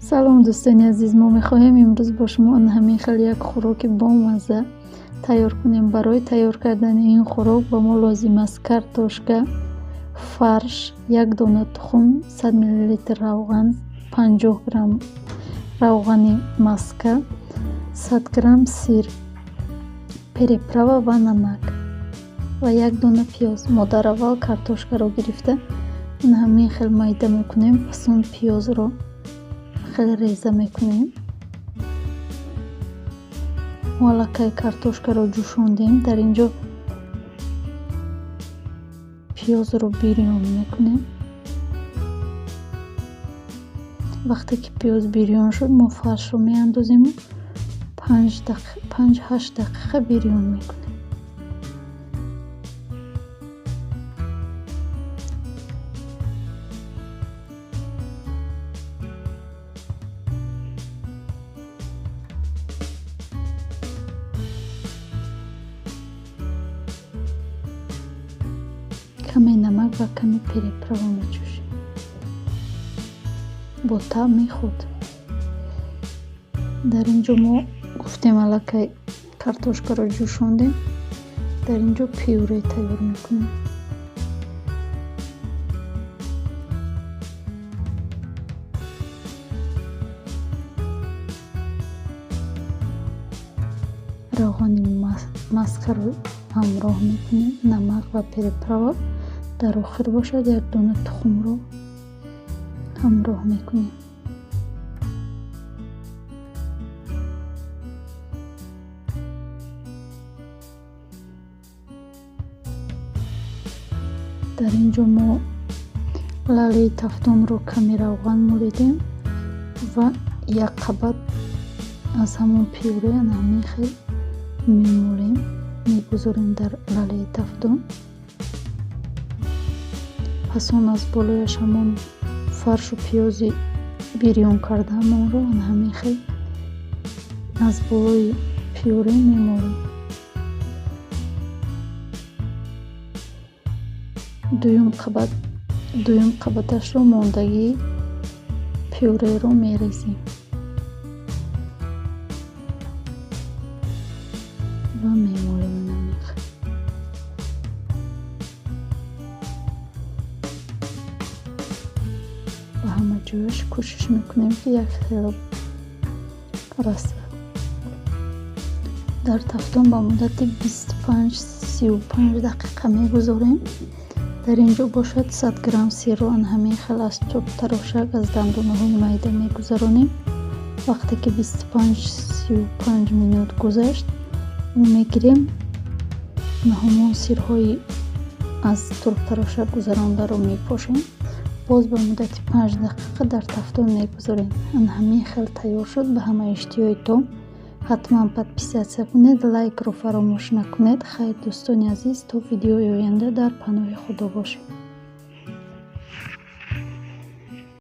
салом дӯстони азиз, мо мехоҳем имрӯз бо шумо ҳамин хел як хӯроки бомазза тайёр кунем. Барои тайёр кардани ин хӯрок ба мо лозим аст картошка, фарш, як дона тухм, 100 мл равған, 50 грамм равғани маска, 100 грамм сир, переправа ва намак ва як дона пиёз. мо дар аввал картошкаро гирифта ҳамин хел майда мекунем, пас он пиёзро хеле реза мекунем. аллакай картошкаро ҷӯшондем. Дар инҷо пиёзро бирён мекунем. вақте ки пиёз бирён шуд, мо фаршро меандозему 5-8 дақиқа бирён мекунем. каме намак ва каме переправа мечӯшем бо таъми худ. дар инҷо мо гуфтем аллакай картошкаро ҷӯшондем. дар инҷо пюре тайёр мекунем. равғани маскаро ҳамроҳ мекунем. намак ва переправа. дар охир бошад як дона тухмро ҳамроҳ мекунем. дар инҷо мо лалаи тафтонро каме равған молидем ва як қабат аз ҳамон пюре ҳамин хел мемолем, мегузорем дар лалаи тафтон. пас он аз болояш ҳамон фаршу пиёзи бирён кардаамонро ҳамин хел аз болои пюре мемолем. дуюм қабаташро мондагии пюреро мерезем ва мемолем. ба ҳама ҷояш кӯшиш мекунем ки як хел расад. дар тафтон ба муддати 25-35 дақиқа мегузорем. дар инҷо бошад 100 грамм сирро ҳамин хел аз чӯб тарошак аз дандонаҳои майда мегузаронем. вақте ки 25-35 минут гузашт, мо мегирем ҳамон сирҳои аз турбтарошак гузарондаро мепошем. боз ба муддати 5 дақиқа дар тафтон мегузорем. ҳамин хел тайёр шуд. ба ҳама иштиёитон ҳатман подписатсия кунед, лайкро фаромӯш накунед. хайр дӯстони азиз, то видеои оянда дар паноҳи худо бошед.